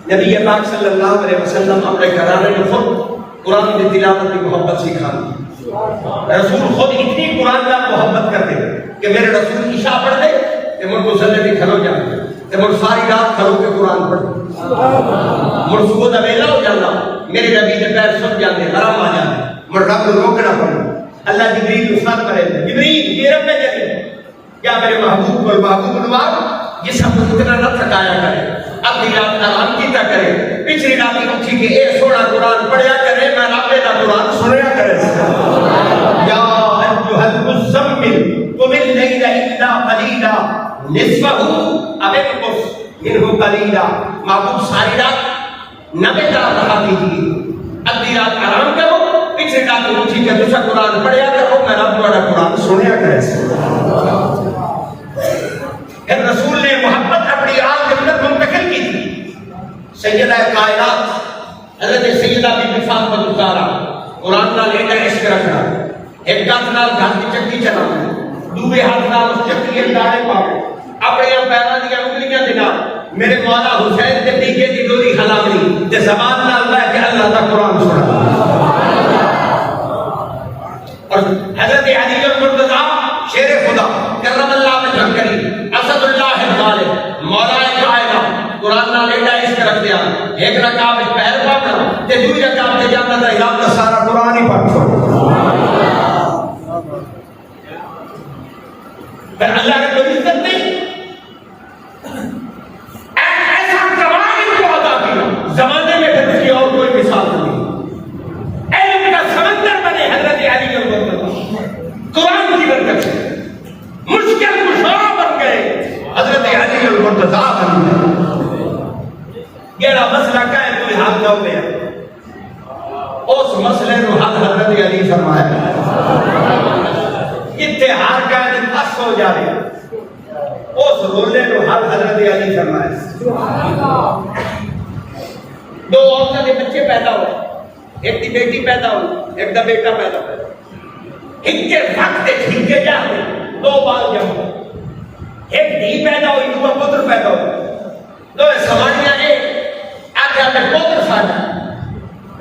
نبی پاک صلی اللہ علیہ وسلم اپنے گھرانے میں خود قرآن کی تلاوت کی محبت سکھاتے. رسول خود اتنی قرآن کا محبت کرتے کہ میرے رسول عشاء پڑھ دے کہ مجھ کو سلے کھلو جاتے کہ مجھ ساری رات کھلو کے قرآن پڑھتے. مجھ صبح دا ویلا ہو جانا میرے نبی کے پیر سب جاتے حرام آ جاتے مجھ رب روکنا پڑے. اللہ جبریل استاد کرے جبریل یہ رب میں جگہ کیا میرے محبوب کو محبوب نواز یہ سب کو اتنا نہ تھکایا کرے. اپنی رات آرام کیتا کرے پچھلی رات اٹھی کہ اے سونا قرآن پڑھیا کرے میں رب دا قرآن سنیا کرے. یا ایھا المزمل قم اللیل الا قلیلا نصفہ او انقص منہ قلیلا. محبوب ساری رات نہ بیدار رہا کیجیے ادھی رات آرام کرو پچھلی رات اٹھی کہ دوسرا قرآن پڑھیا کرو میں رب دا قرآن سنیا کرے. پھر رسول نے محبت اپنی آنکھ کے اندر منتقل کی تھی. سیدہ کائنات حضرت سیدہ بی بی فاطمہ الزہرا قرآن نال ایڈا عشق رکھنا ایک ہاتھ نال گھر کی چکی چلانا دوسرے ہاتھ نال اس چکی کے دانے پاؤ اپنے پیروں دی انگلیاں دے نال میرے مولا حسین کے ٹیکے دی ڈوری ہلاونی تے زبان نال کہہ کے اللہ دا قرآن سنا. اور حضرت علی المرتضیٰ شیر خدا کرم اللہ وجہ کریم اسد اللہ الغالب مولا کائنات قرآن نال ایڈا عشق رکھدے ہیں ایک رکعت وچ پیر پاؤنا تے دوسری رکعت تے جانا تے رب دا سارا قرآن ہی پڑھ پھر اللہ نے کوئی عزت نہیں ایسا کمال ان کو عطا کیا زمانے میں پھر اس کی اور کوئی مثال نہیں. علم کا سمندر بنے حضرت علی المرتضیٰ قرآن کی برکت سے مشکل کشا بن گئے حضرت علی المرتضیٰ بن گئے. یہ مسئلہ کا ہے کوئی حل نہ ہو اس مسئلے کو حل حضرت علی فرمایا. اتحاد کا پس ہو جا رہا اس رولے کو حل حضرت علی فرمایا. دو عورتوں کے بچے پیدا ہوئے ایک دی بیٹی پیدا ہوئی ایک دا بیٹا پیدا ہوا. ایک کے وقت ایک کے جاتے دو بال جمع ایک دھی پیدا ہوئی دو پتر پیدا ہوئی دو سوانیاں نے آکھے آکھے پتر ساڑھا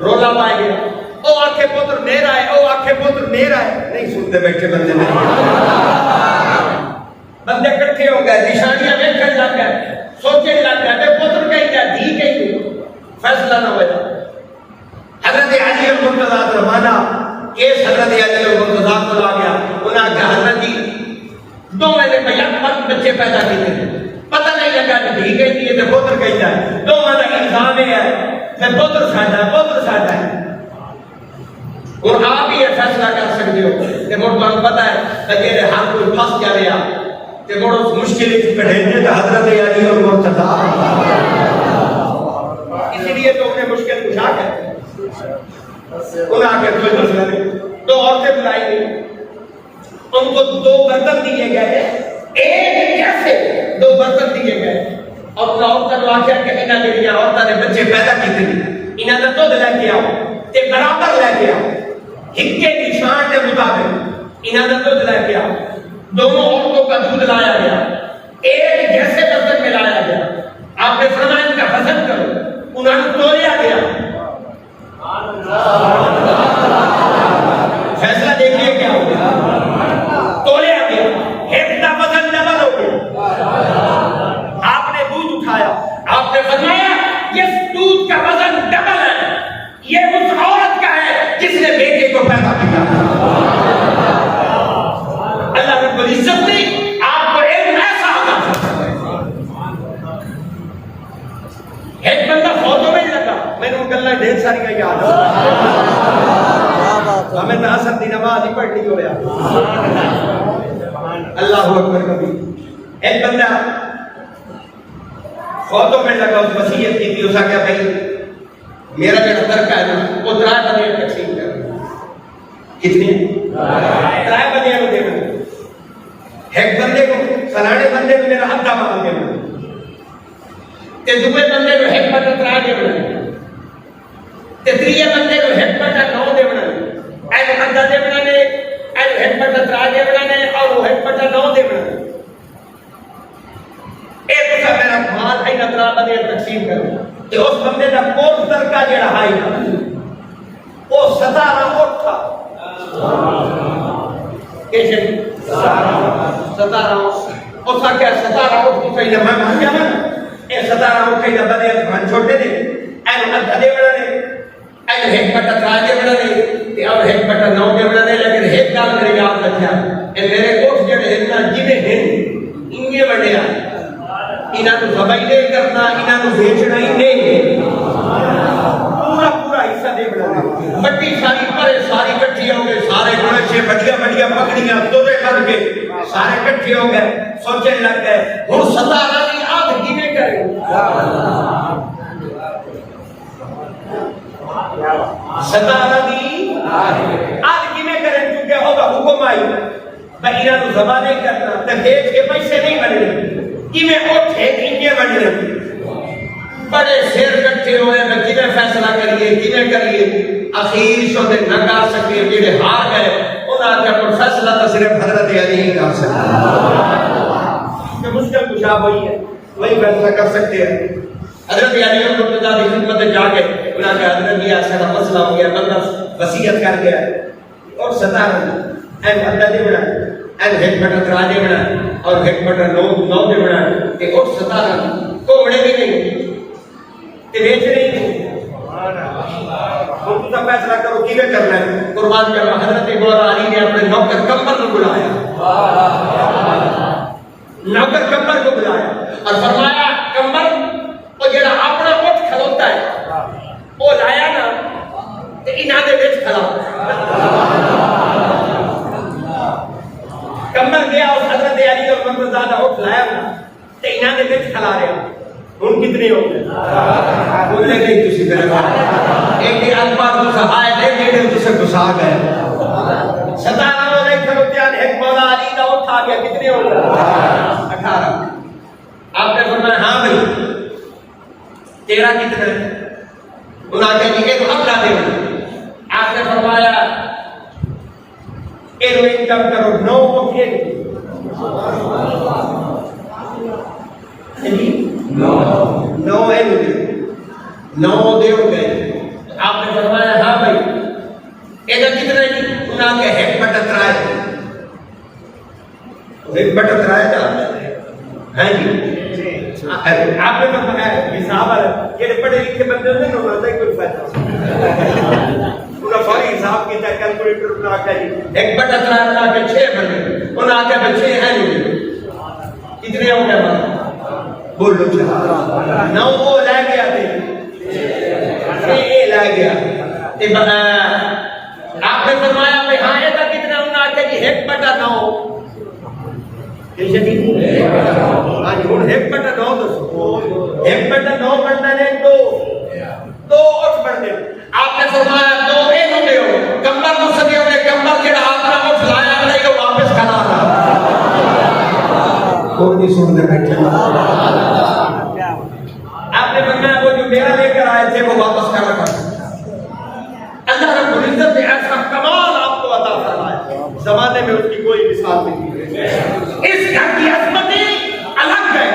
رولا پائے گیا او آکھے پتر میرا ہے او آکھے پتر میرا ہے. نہیں سنتے بیٹھے بندے نہیں بندے کٹھے ہو گئے نشانیاں دیکھنے لگ گئے سوچنے لگ گئے پتر کہیں گیا دھی کہیں گیا فیصلہ نہ ہوا. حضرت علی المرتضیٰ فرمانا کیس حضرت علی المرتضیٰ کو لا گیا انہاں کہا حضرت جی دو میں نے بیان وقت بچے پیدا کیے پتہ نہیں لگا کہ دھی کہیں دیئے تو پتر کہیں جائے دو میں نے الزام ہے کہ پتر ساڑھا ہے. اور آپ ہی فیصلہ کر سکتے ہو کہ موڑ کو پتہ ہے کہ یہ ہر کوئی پھنس جا رہا کہ موڑ اس مشکل کڑھے تو حضرت علی المرتضیٰ اسی لیے تو انہیں مشکل کچھا کہتے ہیں. انہاں کے کوئی مسئلہ نہیں دو عورتیں بلائی گئی ان کو دو برتن دیے گئے ایک کیسے دو برتن دیے گئے اور عورتوں کو آخیا کہ انہاں جڑیاں عورتوں نے بچے پیدا کیتے انہاں دا دودھ لے کے آؤ تے برابر لے کے آؤ ہکے کی شان کے مطابق انہاں دا دودھ لے کے آؤ. دونوں عورتوں کا دودھ لایا گیا ایک جیسے برتن میں لایا گیا. آپ نے فرمایا ان کا وزن کرو انہوں نے تولیا گیا. فیصلہ دیکھیے کیا ہو گیا تولیا گیا ایک کا وزن ڈبل ہو گیا. آپ نے دودھ اٹھایا آپ نے فرمایا یہ دودھ کا وزن ڈبل ہے یہ اس عورت کا ہے جس نے بیٹے کو پیدا کیا. اللہ رب العزت نے آپ کو علم ایسا ہوگا. ایک بندہ فوتوں میں ہی لگا میں نے گلہ ڈھیر ساری کا یاد ہمیں نہ اثر دی نماز ہی پڑھنی ہو رہا. اللہ اکبر کبھی ایک بندہ فوتوں میں لگا اس وصیت کی تھی اس آگیا بھائی میرا جو ترکہ ہے نا وہ 3 بندے تقسیم کر کتنے 3 بندے کو دے دیں. ایک بندے کو فلانے بندے کو میرا حدہ مانگ دے تے دوسرے بندے کو 1 بٹا 3 دے بنا تے تیسرے بندے کو 1 بٹا 9 دے بنا اے حدہ دے بنا نے اے 1 بٹا 3 دے بنا نے اور وہ 1 بٹا 9 دے بنا. ایک کہ میرا مال ہے نترا بنے تقسیم کروں کہ اس بندے کا کوٹ در کا جڑا ہے وہ 17 اٹھ تھا کیسے 17 اس کا کیا 17 اٹھ تو کہیں میں مان گیا نا اے 17 اٹھ کہیں بنے بھان چھوٹے نے این ادھا دے بڑا نے این ایک بٹا تراجے بڑا نے کہ اب ایک بٹا 9 دے بڑا نے لیکن ایک گال میرے یاد رکھیا اے میرے کوٹ جڑے ہیں جنہیں ہیں انگے بڑے آئے انہاں تو زبائی نہیں کرنا انہاں تو بیچنا ہی نہیں ہے پورا پورا حصہ دے بڑا مٹی ساری پرے ساری کٹھی ہو گئے سارے گڑشے بڑیا بڑیا پکڑیاں دورے کر کے سارے کٹھی ہو گئے سوچنے لگ گئے ہوں 17 کی آدھ کیویں کرے 17 کی آدھ کیویں کرے کیونکہ ہوگا حکم آئی بھائی انہاں تو زبا نہیں کرنا تے بیچ کے پیسے نہیں بننے کیویں اٹھے انگے بننے بڑے سیر کٹھے ہوئے میں کیویں فیصلہ کریے کیویں کریے اخیر شو دے نہ کر سکے جڑے ہار گئے انہاں کا کوئی فیصلہ تو صرف حضرت علی ہی کر سکتے کہ مشکل کشا وہی ہے وہی فیصلہ کر سکتے ہیں حضرت علی اور مرتضیٰ کی خدمت میں جا کے انہاں کا حضرت یہ ایسا مسئلہ ہو گیا بندہ وصیت کر گیا اور 17 ایم اللہ دے بڑا ایم ایک بٹا تراجے بڑا اور ایک بٹا 9 دے بڑا کہ اور 17 کو بڑے بھی نہیں کہ بیچ رہی نہیں تو فیصلہ کرو کیویں کرنا ہے قربان جاوا حضرت مولا علی نے اپنے نوکر کمبر کو بلایا نوکر کمبر کو بلایا اور فرمایا کمبر وہ جڑا اپنا اٹھ کھلوتا ہے وہ لایا نا تے انہاں دے وچ کھلا کمبر گیا اور حضرت علی اور مرتضیٰ دا اٹھ لایا نا تے انہاں دے وچ کھلا رہا ہن کتنے ہو گئے بولے نہیں تسی میرے ایک ہی الفاظ تو سہائے نہیں جڑے تسے گھسا گئے 17 والے کھلوتے ہیں ایک مولا علی دا اٹھ آ گیا کتنے ہو گئے 18 آپ نے فرمایا ہاں بھائی تیرا کتنا ہے انہاں کہا کہ ایک اپنا دے آپ نے فرمایا ایک انکم کرو 9 اوکے 9 ہے 9 دے ہو گئے آپ نے فرمایا ہاں بھائی ایک کتنا ہے انہاں کے ایک بٹا ترائے ایک بٹا ترائے تھا ہے جی آپ نے فرمایا حساب یہ بڑے لکھے بندے ہوتے ہیں نا انہوں نے کوئی فائدہ انہوں فوری حساب کیتا ہے کیلکولیٹر انہوں نے کہا جی ایک بٹا ترائے انہوں نے 6 بندے انہوں نے کہا 6 ہیں نہیں کتنے ہو گئے بات بولو چاہا 9 وہ لے گیا تھے یہ لے گیا آپ نے فرمایا بھائی ہاں یہ تھا کتنا انہوں نے کہا جی 1 بٹا 9 آج ہوں 1 بٹا 9 دسو 1 بٹا 9 بننا نے 2 اٹھ بننے آپ نے فرمایا 2 اے ہو گئے ہو کمبر کو سدے ہوئے کمبر جڑا آپ نے اٹھ لایا نہیں کہ واپس کھلا رہا کوئی نہیں سن دے بیٹھے آپ نے فرمایا وہ جو میرا لے کر آئے تھے وہ واپس کھلا کر اللہ رب العزت نے ایسا کمال آپ کو عطا فرمایا زمانے میں اس کی کوئی مثال نہیں ہے اس گھر کی عظمتیں الگ ہے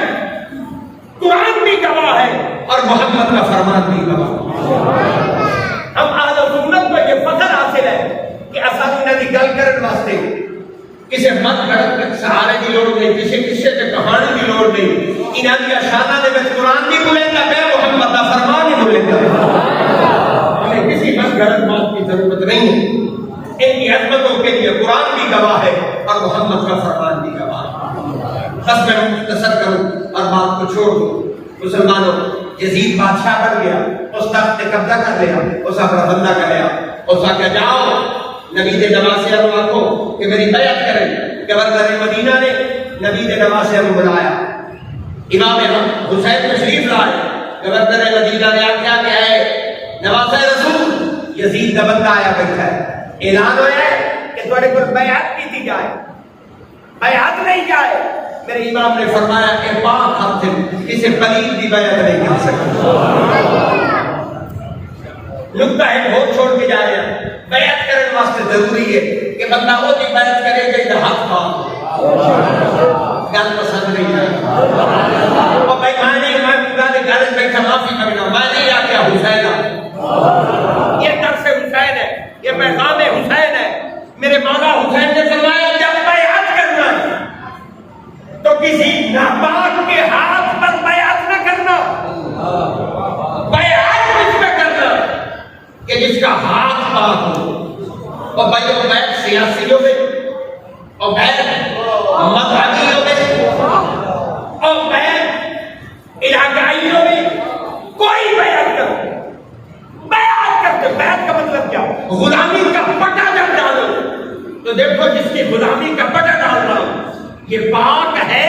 قرآن بھی گواہ ہے اور محمد کا فرمان بھی گواہ ہم اہل سنت کو یہ فخر حاصل ہے کہ اساں انہاں دی گل کرن واسطے کسی مت گھڑت سہارے کی لوڑ نہیں کسی قصے تے کہانی کی لوڑ نہیں انہاں دی شاناں دے وچ قرآن بھی بولیندا ہے محمد کا فرمان بھی بولیندا ہے ہمیں کسی مت گھڑت بات کی ضرورت نہیں ہے ان کی عظمتوں کے لیے قرآن بھی گواہ ہے اور محمد کا فرمان بھی گواہ ہے بس میں مختصر کروں اور بات کو چھوڑ دوں مسلمانوں یزید بادشاہ بن گیا اس تخت نے قبضہ کر لیا اس اپنا بندہ کر لیا اس آ کے جاؤ نبی دے نواسے کو آخو کہ میری بیعت کریں گورنر مدینہ نے نبی دے نواسے کو بلایا امام حسین تشریف لائے گورنر مدینہ نے آخیا کہ ہے نواسے رسول یزید کا بندہ آیا بیٹھا ہے اعلان ہوا ہے کہ تھوڑے کو بیعت کی تھی جائے بیعت نہیں جائے میرے امام نے فرمایا کہ پاک ہاتھ کسی پلید کی بیعت نہیں کر سکتا نکتہ ہے بہت چھوڑ کے جا رہے ہیں بیعت کرنے واسطے ضروری ہے کہ بندہ وہ دی بیعت کرے گا کہ ہاتھ پاک گل پسند نہیں ہے اور بھائی میں خدا نے گھر بیٹھا معافی کرنا میں نہیں آکیا حسین یہ درس حسین ہے یہ پیغام حسین ہے میرے مولا حسین نے فرمایا جب بیعت کرنا تو کسی ناپاک کے ہاتھ پر بیعت نہ کرنا بیعت اس میں کرنا کہ جس کا ہاتھ پاک ہو اور بھائی وہ بیعت سیاسیوں میں اور بیعت مذہبیوں میں اور بیعت علاقائیوں میں کوئی بیعت کرو بیعت کرتے بیعت کا مطلب کیا غلامی کا پٹا جب ڈالو تو دیکھو جس کی غلامی کا پٹا ڈال رہا ہوں یہ پاک ہے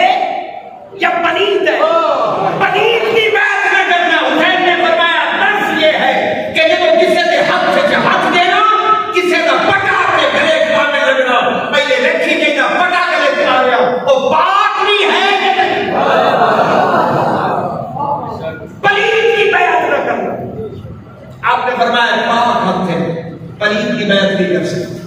یا پلید ہے پلید کی بیعت نہ کرنا حسین نے فرمایا درس یہ ہے کہ جب کسی سے حق سے ہاتھ دینا کسی کا پٹا اپنے گلے کھانے لگنا پہلے رکھی نہیں نا پٹا گلے کھا رہا وہ پاک نہیں ہے کہ نہیں پلید کی بیعت نہ کرنا آپ نے فرمایا پاک حق ہے پلید کی بیعت نہیں کر سکتے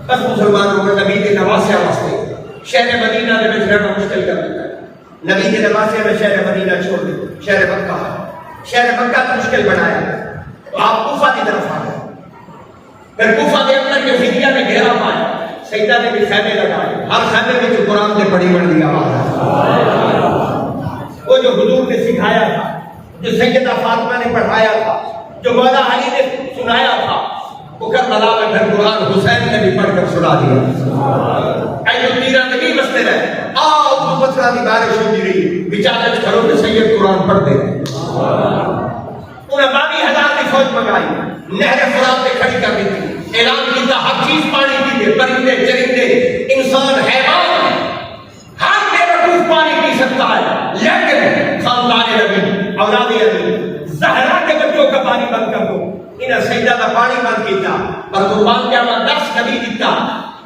بس مسلمانوں کو نبی کے نواسے واسطے شہر مدینہ میں رہنا مشکل کر دیتا ہے نبی کے نواسے میں شہر مدینہ چھوڑ دے شہر مکہ شہر مکہ کو مشکل بنایا آپ کوفہ کی طرف آ گئے پھر کوفہ کے اندر کے فدیہ نے گھیرا پایا سیدہ نے بھی خیمے لگائے ہر خیمے میں جو قرآن نے پڑھی بڑھ دیا وہ جو حضور نے سکھایا تھا جو سیدہ فاطمہ نے پڑھایا تھا جو مولا علی نے سنایا تھا وہ کربلا میں پھر قرآن حسین نے بھی پڑھ کر سنا دیا اے جو تیرہ نبی مستے رہے آؤ تو پتھرہ کی بارش ہوتی رہی بچارج کرو کہ سید قرآن پڑھ دے انہیں 22,000 کی فوج منگائی نہر فرات نے کھڑی کر دی تھی اعلان کیتا ہر چیز پانی پیے پرندے چرندے انسان حیوان ہر بیوقوف پانی پی سکتا ہے لیکن خاندان نبی اولاد نبی زہرا کے بچوں کا پانی بند کر دو انہیں سیدہ کا پانی بند کیتا پر قربان کیا میں درس نبی دیتا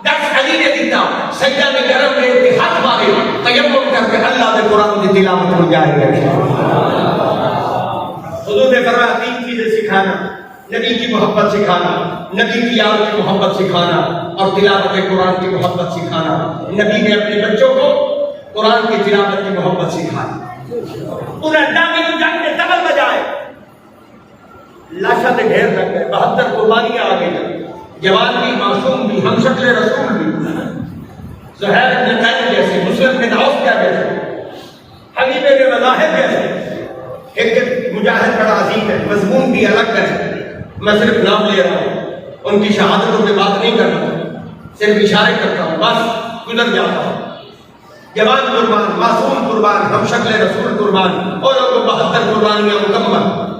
درس علی نے دیتا سیدہ نے گرم لے کے ہاتھ مارے تیمم کر کے اللہ نے قرآن کی تلاوت کو جاری رکھا حضور نے فرمایا 3 چیزیں سکھانا نبی کی محبت سکھانا نبی کی یاد کی محبت سکھانا اور تلاوت قرآن کی محبت سکھانا نبی نے اپنے بچوں کو قرآن کی تلاوت کی محبت سکھائی انہیں ڈامی جنگ میں دبل بجائے لاشا سے ڈھیر لگ گئے 72 قربانیاں آ گئی جوان بھی معصوم بھی ہم شکل رسول بھی زہیر بن قیس جیسے مسلم بن عوف کیا جیسے حبیب بن مظاہر جیسے ایک مجاہد بڑا عظیم ہے مضمون بھی الگ ہے میں صرف نام لے رہا ہوں ان کی شہادتوں پہ بات نہیں کرتا صرف اشارے کرتا ہوں بس گزر جاتا ہوں جوان قربان معصوم قربان ہم شکل رسول قربان اور 72 قربانیاں مکمل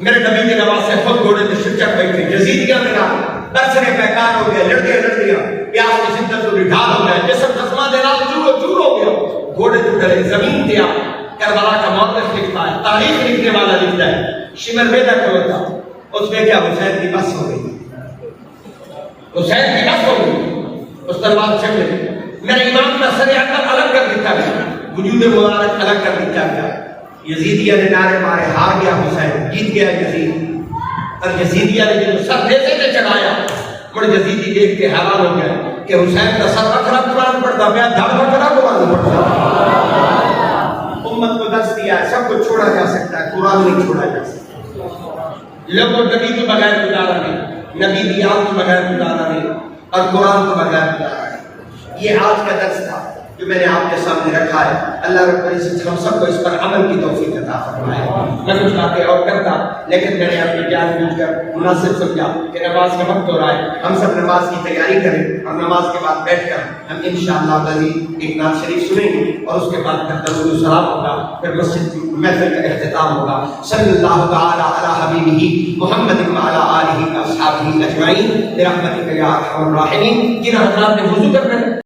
میرے نبی کے نواز سے خود گھوڑے سے شچک بیٹھے جزیدیاں ملا برسرے بیکار ہو گئے لڑکیاں پیاس کی شدت سے ڈھال ہو گئے جسم دسماں دے نال چور ہو گیا گھوڑے تو ڈرے زمین دیا کربلا کا مورخ لکھتا ہے تاریخ لکھنے والا لکھتا ہے شمر بیدا کرو تھا اس میں کیا حسین کی بس ہو گئی حسین کی بس ہو گئی اس تلوار چھڑ گئی میرے امام کا سر اکبر الگ کر دیتا گیا وجود مبارک الگ کر دیتا گیا یزیدیہ نے نعرے مارے ہار گیا حسین جیت گیا یزید اور یزیدیہ نے جو سر دیسے سے چڑھایا مڑ یزیدی دیکھ کے حیران ہو گیا کہ حسین کا سر رکھنا قرآن پڑھتا پیا دھڑ رکھنا قرآن پڑھتا امت کو درس دیا ہے سب کو چھوڑا جا سکتا ہے قرآن نہیں چھوڑا جا سکتا لوگوں نبی کے بغیر گزارا نہیں نبی کی یاد کے بغیر گزارا نہیں اور قرآن کے بغیر گزارا نہیں یہ آج کا درس تھا جو میں نے آپ کے سامنے رکھا ہے اللہ رب العزت ہم سب کو اس پر عمل کی توفیق عطا فرمائے میں کچھ باتیں اور کرتا لیکن میں نے اپنی جان بوجھ کر مناسب سمجھا کہ نماز کا وقت ہو رہا ہے ہم سب نماز کی تیاری کریں اور نماز کے بعد بیٹھ کر ہم انشاءاللہ تعالی ایک نعت شریف سنیں گے اور اس کے بعد پھر درود و سلام ہوگا پھر مسجد محفل کا اختتام ہوگا صلی اللہ تعالی علی حبیبہ محمد وعلی آلہ واصحابہ اجمعین برحمتک یا ارحم الراحمین جن حضرات نے وضو کرنا